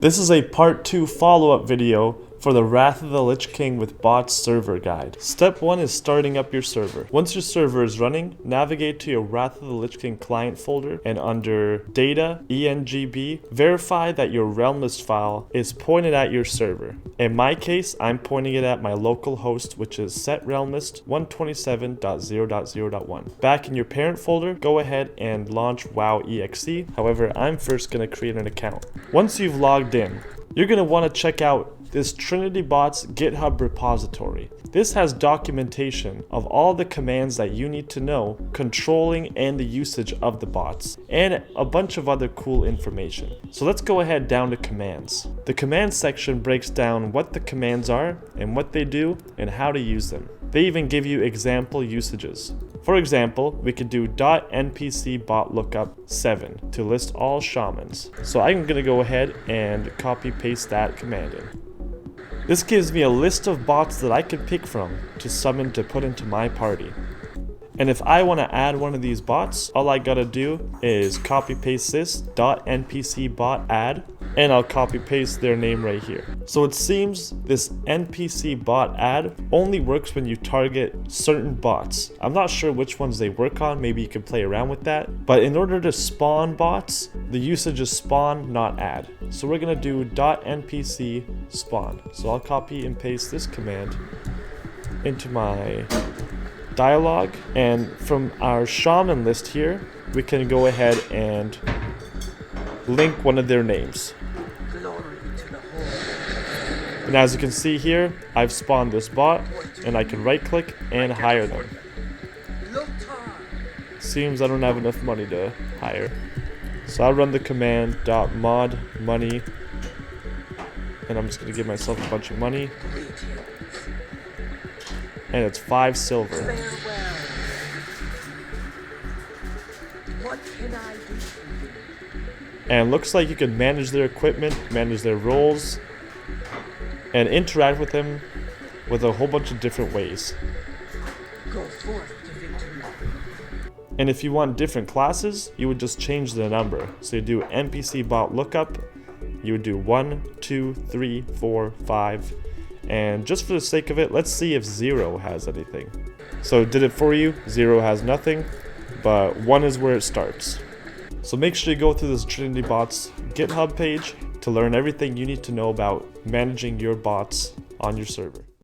This is a part 2 follow-up video for the Wrath of the Lich King with Bots server guide. Step 1 is starting up your server. Once your server is running, navigate to your Wrath of the Lich King client folder and under Data, ENGB, verify that your realm list file is pointed at your server. In my case, I'm pointing it at my local host, which is set realm list 127.0.0.1. Back in your parent folder, go ahead and launch WoW.exe. However, I'm first going to create an account. Once you've logged in, you're going to want to check out this Trinity Bots GitHub repository. This has documentation of all the commands that you need to know controlling and the usage of the bots, and a bunch of other cool information. So let's go ahead down to commands. The commands section breaks down what the commands are and what they do and how to use them. They even give you example usages. For example, we could do .npc bot lookup 7 to list all shamans. So I'm going to go ahead and copy paste that command in. This gives me a list of bots that I could pick from to summon to put into my party. And if I want to add one of these bots, all I gotta do is copy paste this .npc bot add, and I'll copy paste their name right here. So it seems this NPC bot add only works when you target certain bots. I'm not sure which ones they work on, maybe you can play around with that. But in order to spawn bots, the usage is spawn, not add. So we're gonna do .npc spawn. So I'll copy and paste this command into my dialog, and from our shaman list here, we can go ahead and link one of their names. And as you can see here, I've spawned this bot, and I can right click and hire them. Seems I don't have enough money to hire. So I'll run the command .mod money, and I'm just going to give myself a bunch of money. And it's 5 silver. And looks like you can manage their equipment, manage their roles, and interact with them with a whole bunch of different ways. And if you want different classes, you would just change the number. So you do NPC bot lookup, you would do 1, 2, 3, 4, 5. And just for the sake of it, let's see if 0 has anything. So it did it for you. 0 has nothing, but 1 is where it starts. So make sure you go through this Trinity Bots GitHub page to learn everything you need to know about managing your bots on your server.